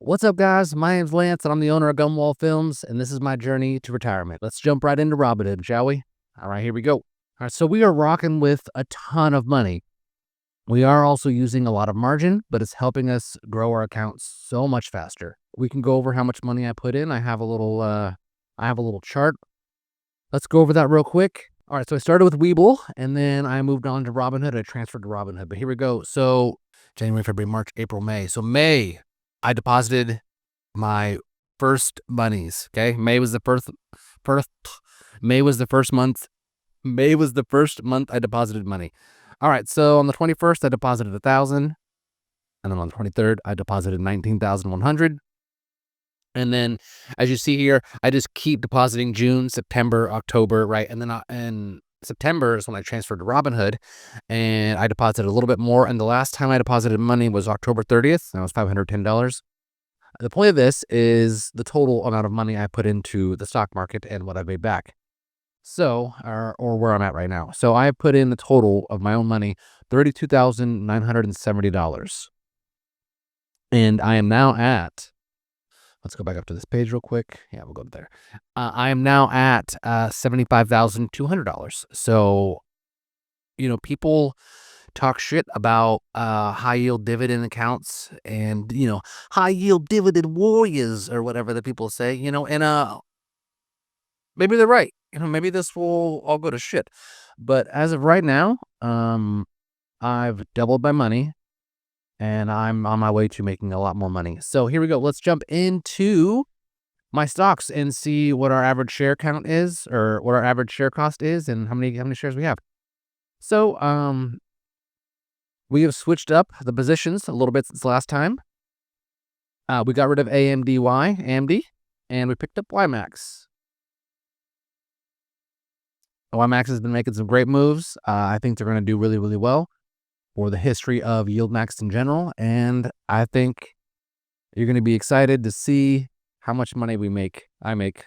What's up, guys? My name's Lance, and I'm the owner of Gunwall Films, and this is my journey to retirement. Let's jump right into Robinhood, shall we? All right, here we go. All right, so we are rocking with a ton of money. We are also using a lot of margin, but it's helping us grow our account so much faster. We can go over how much money I put in. I have a little chart. Let's go over that real quick. All right, so I started with Webull, and then I moved on to Robinhood. I transferred to Robinhood, but here we go. So January, February, March, April, May. So May, I deposited my first monies. Okay, May was the first May was the first month. May was the first month I deposited money. All right, so on the 21st, I deposited 1,000, and then on the 23rd, I deposited 19,100. And then, as you see here, I just keep depositing June, September, October, right? And then in September is when I transferred to Robinhood, and I deposited a little bit more. And the last time I deposited money was October 30th. That was $510. The point of this is the total amount of money I put into the stock market and what I made back. So, or where I'm at right now. So I put in the total of my own money, $32,970. And I am now at, let's go back up to this page real quick. Yeah, we'll go there. I am now at $75,200. So, people talk shit about high yield dividend accounts and, high yield dividend warriors or whatever the people say, and maybe they're right. Maybe this will all go to shit. But as of right now, I've doubled my money and I'm on my way to making a lot more money. So here we go. Let's jump into my stocks and see what our average share count is, or what our average share cost is, and how many shares we have. So, we have switched up the positions a little bit since last time. We got rid of AMD, and we picked up Yieldmax. Yieldmax has been making some great moves. I think they're going to do really, really well for the history of Yieldmax in general, and I think you're going to be excited to see how much money I make.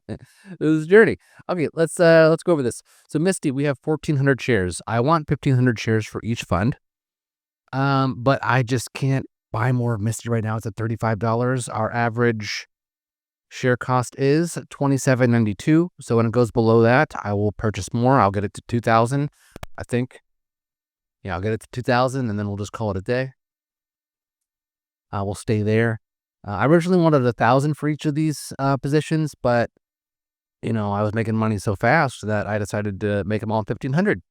This is a journey. Okay, let's go over this. So Misty, we have 1,400 shares. I want 1,500 shares for each fund. But I just can't buy more of Misty right now. It's at $35. Our average share cost is $27.92. So when it goes below that, I will purchase more. I'll get it to 2,000, I think. Yeah, I'll get it to 2,000, and then we'll just call it a day. We'll stay there. I originally wanted 1,000 for each of these positions, but I was making money so fast that I decided to make them all 1,500.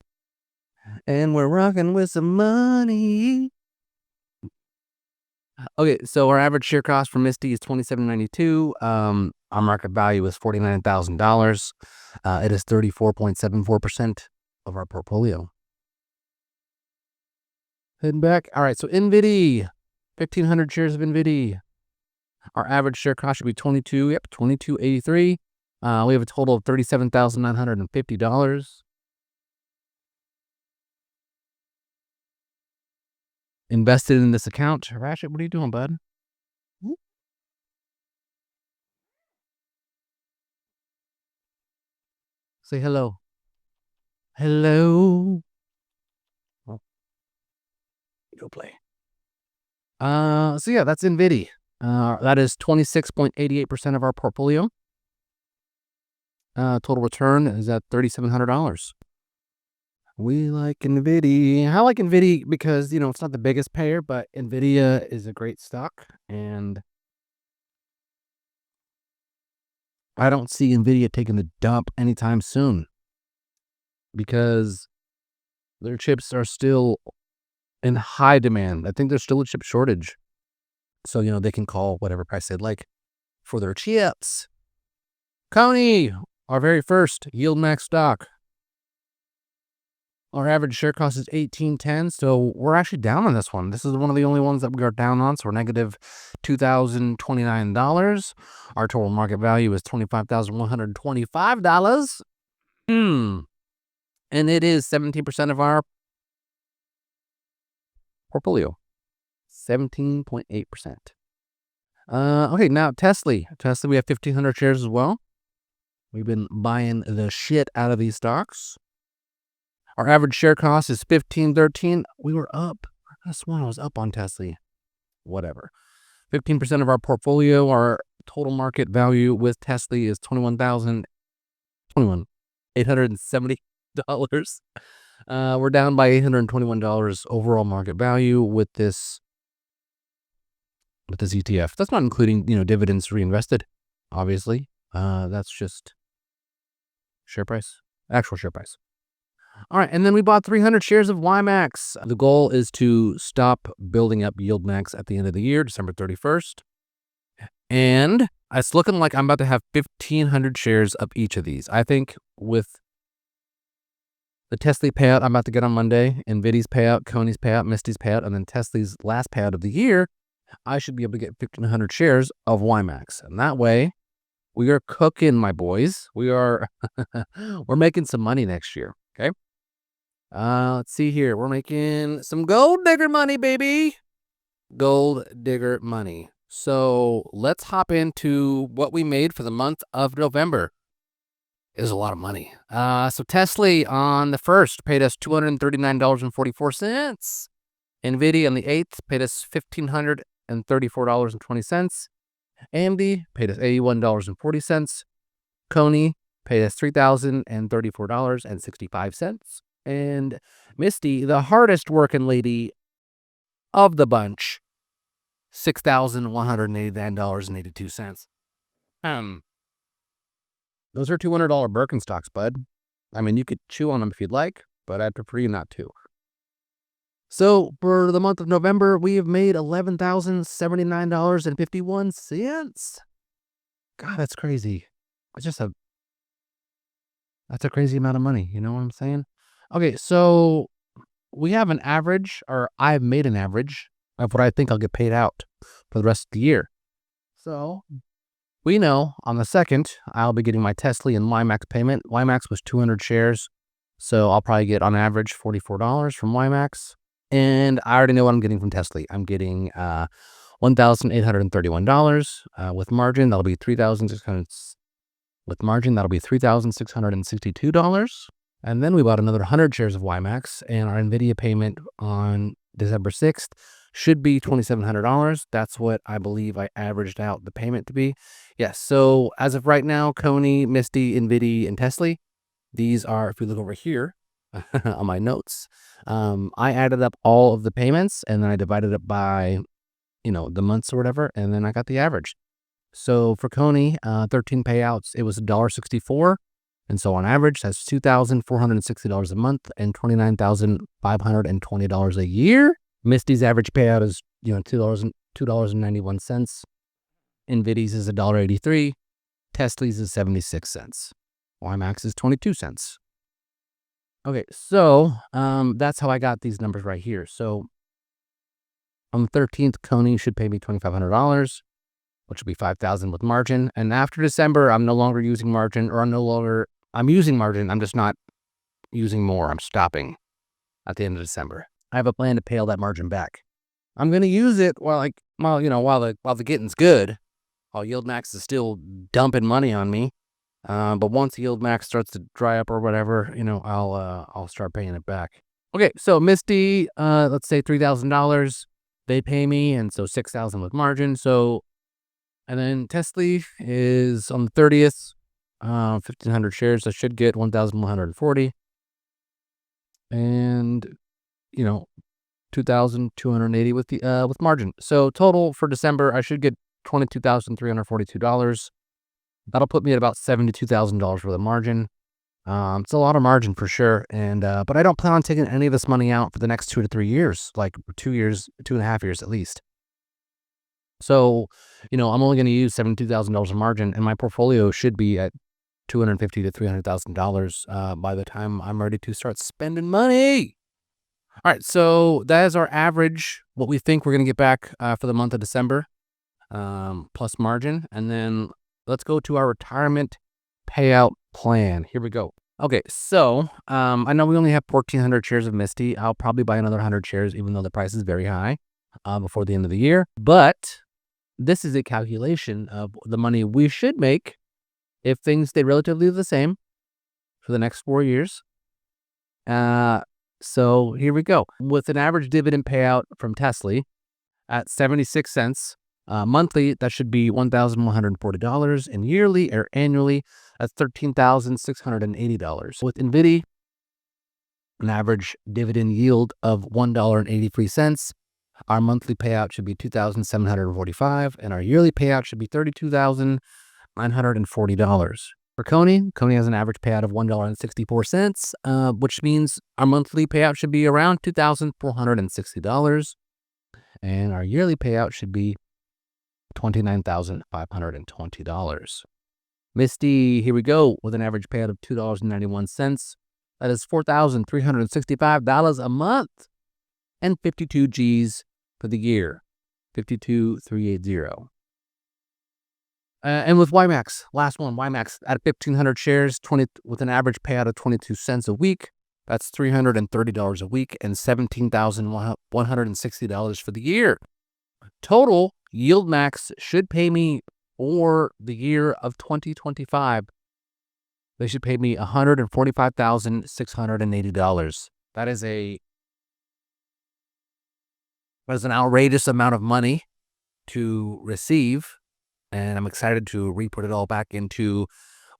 And we're rocking with some money. Okay, so our average share cost for Misty is $27.92. Our market value is $49,000. It is 34.74% of our portfolio. Heading back. All right, so NVIDIA, 1,500 shares of NVIDIA. Our average share cost should be $22.83. We have a total of $37,950. Invested in this account. Ratchet, what are you doing, bud? Say hello. Hello. Oh, go play. So yeah, that's NVIDIA. That is 26.88% of our portfolio. Total return is at $3,700. We like NVIDIA. I like NVIDIA because, it's not the biggest payer, but NVIDIA is a great stock, and I don't see NVIDIA taking the dump anytime soon because their chips are still in high demand. I think there's still a chip shortage. So, they can call whatever price they'd like for their chips. Coney, our very first Yieldmax stock. Our average share cost is $18.10, so we're actually down on this one. This is one of the only ones that we are down on, so we're negative $2,029. Our total market value is $25,125. And it is 17% of our portfolio. 17.8%. Okay, now Tesla. Tesla, we have 1,500 shares as well. We've been buying the shit out of these stocks. Our average share cost is $15.13. We were up. I sworn I was up on Tesla. Whatever. 15% of our portfolio, our total market value with Tesla is $21,870. We're down by $821 overall market value with this ETF. That's not including, dividends reinvested, obviously. That's just share price, actual share price. All right, and then we bought 300 shares of Yieldmax. The goal is to stop building up Yieldmax at the end of the year, December 31st. And it's looking like I'm about to have 1,500 shares of each of these. I think with the Tesla payout I'm about to get on Monday, NVIDIA's payout, Coney's payout, Misty's payout, and then Tesla's last payout of the year, I should be able to get 1,500 shares of Yieldmax. And that way, we are cooking, my boys. We're making some money next year, okay? Let's see here. We're making some gold digger money, baby. Gold digger money. So let's hop into what we made for the month of November. It was a lot of money. So Tesla on the 1st paid us $239.44. NVIDIA on the 8th paid us $1,534.20. AMD paid us $81.40. Coney paid us $3,034.65. And Misty, the hardest working lady of the bunch, $6,189.82. Those are $200 Birkenstocks, bud. I mean, you could chew on them if you'd like, but I'd prefer you not to. So for the month of November, we have made $11,079.51. God, that's crazy. That's a crazy amount of money. You know what I'm saying? Okay, so we have an average, or I've made an average of what I think I'll get paid out for the rest of the year. So we know on the 2nd, I'll be getting my Tesla and Yieldmax payment. Yieldmax was 200 shares, so I'll probably get on average $44 from Yieldmax. And I already know what I'm getting from Tesla. I'm getting $1,831 with margin. That'll be $3,600. With margin, that'll be $3,662. And then we bought another 100 shares of Yieldmax, and our NVIDIA payment on December 6th should be $2,700. That's what I believe I averaged out the payment to be. Yes, so as of right now, Coney, Misty, NVIDIA, and Tesla, these are, if you look over here on my notes, I added up all of the payments, and then I divided it by, the months or whatever, and then I got the average. So for Coney, 13 payouts, it was $1.64. And so on average, that's $2,460 a month and $29,520 a year. Misty's average payout is, $2.91. NVIDIA's is $1.83. Tesla's is 76 cents. Yieldmax is 22 cents. Okay, so that's how I got these numbers right here. So on the 13th, Coney should pay me $2,500, which will be $5,000 with margin. And after December, I'm no longer using margin, or I'm using margin. I'm just not using more. I'm stopping at the end of December. I have a plan to pay all that margin back. I'm going to use it while the getting's good. While Yieldmax is still dumping money on me. But once Yieldmax starts to dry up or whatever, I'll start paying it back. Okay, so Misty, let's say $3,000 they pay me, and so $6,000 with margin. So, and then Tesla is on the 30th, 1,500 shares. I should get 1,140, and 2,280 with margin. So total for December, I should get $22,342. That'll put me at about $72,000 for the margin. It's a lot of margin for sure. And but I don't plan on taking any of this money out for the next 2 to 3 years, like 2 years, 2.5 years at least. So, I'm only going to use $72,000 of margin, and my portfolio should be at $250,000 to $300,000 by the time I'm ready to start spending money. All right, so that is our average, what we think we're going to get back for the month of December, plus margin. And then let's go to our retirement payout plan. Here we go. Okay, so I know we only have 1,400 shares of Misty. I'll probably buy another 100 shares, even though the price is very high, before the end of the year. But this is a calculation of the money we should make if things stay relatively the same for the next 4 years. So here we go. With an average dividend payout from Tesla at 76 cents, Monthly, that should be $1,140, and yearly or annually, that's $13,680. With NVIDIA, an average dividend yield of $1.83. Our monthly payout should be $2,745, and our yearly payout should be $32,940. For Coney has an average payout of $1.64, which means our monthly payout should be around $2,460, and our yearly payout should be $29,520. Misty, here we go, with an average payout of $2.91. That is $4,365 a month, and 52 G's for the year, 52,380. And with Yieldmax, last one, Yieldmax at 1,500 shares, with an average payout of 22 cents a week. That's $330 a week and $17,160 for the year. Total, Yieldmax should pay me for the year of 2025. They should pay me $145,680. That is an outrageous amount of money to receive, and I'm excited to re-put it all back into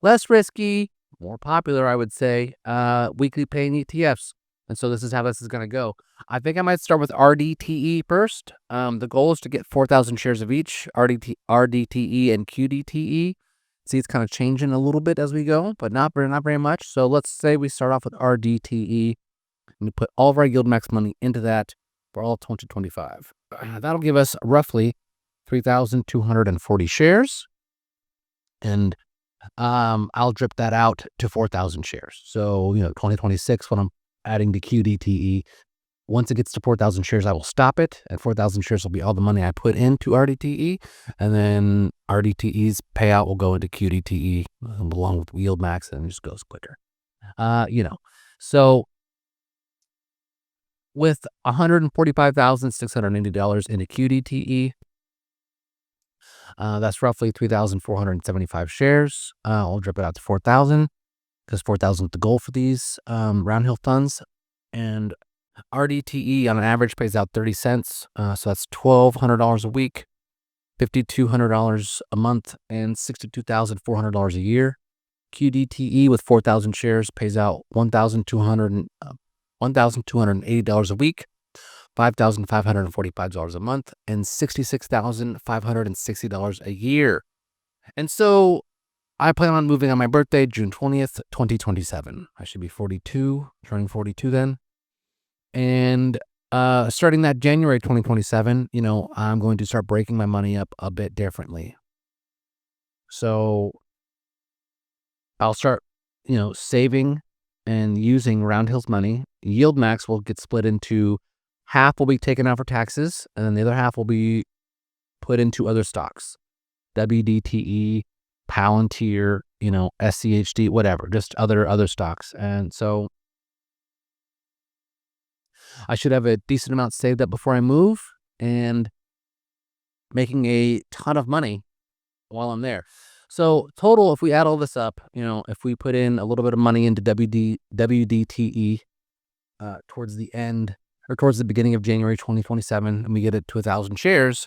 less risky, more popular, I would say, weekly paying ETFs. And so this is how this is going to go. I think I might start with RDTE first. The goal is to get 4,000 shares of each, RDTE and QDTE. See, it's kind of changing a little bit as we go, but not very much. So let's say we start off with RDTE and we put all of our Yieldmax money into that for all of 2025. That'll give us roughly 3,240 shares. And I'll drip that out to 4,000 shares. So, 2026, when I'm adding the QDTE, once it gets to 4,000 shares, I will stop it. And 4,000 shares will be all the money I put into RDTE. And then RDTE's payout will go into QDTE along with Yieldmax, and it just goes quicker. So with $145,680 into QDTE, that's roughly 3,475 shares. I'll drip it out to 4,000 because 4,000 is the goal for these Round Hill funds. And RDTE on an average pays out 30 cents. So that's $1,200 a week, $5,200 a month, and $62,400 a year. QDTE with 4,000 shares pays out $1,280 a week, $5,545 a month, and $66,560 a year. And so I plan on moving on my birthday, June 20th, 2027. I should be 42, turning 42 then. And starting that January 2027, I'm going to start breaking my money up a bit differently. So I'll start, saving and using Round Hill's money. Yieldmax will get split into half will be taken out for taxes, and then the other half will be put into other stocks. WDTE, Palantir, SCHD, whatever, just other stocks. And so I should have a decent amount saved up before I move and making a ton of money while I'm there. So total, if we add all this up, if we put in a little bit of money into WDTE towards the end or towards the beginning of January 2027, and we get it to 1,000 shares,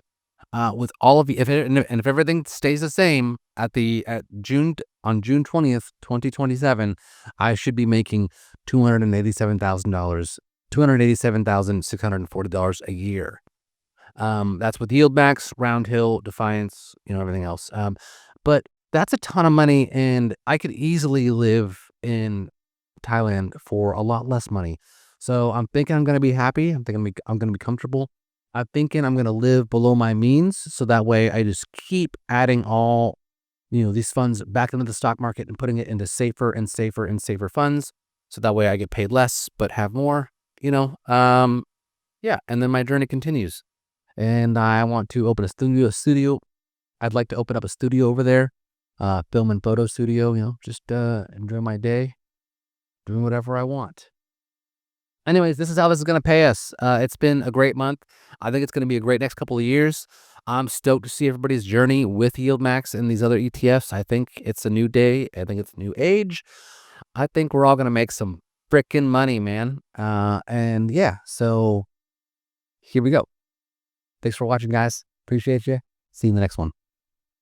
with all of you, if everything stays the same on June 20th, 2027, I should be making $287,640 a year. That's with Yieldmax, Round Hill, Defiance, everything else. But that's a ton of money, and I could easily live in Thailand for a lot less money. So I'm thinking I'm going to be happy. I'm thinking I'm going to be comfortable. I'm thinking I'm going to live below my means, so that way I just keep adding all, these funds back into the stock market and putting it into safer and safer and safer funds. So that way I get paid less, but have more, yeah. And then my journey continues. And I want to open a studio. I'd like to open up a studio over there, film and photo studio, just enjoy my day, doing whatever I want. Anyways, this is how this is going to pay us. It's been a great month. I think it's going to be a great next couple of years. I'm stoked to see everybody's journey with Yieldmax and these other ETFs. I think it's a new day. I think it's a new age. I think we're all going to make some freaking money, man. And yeah, so here we go. Thanks for watching, guys. Appreciate you. See you in the next one.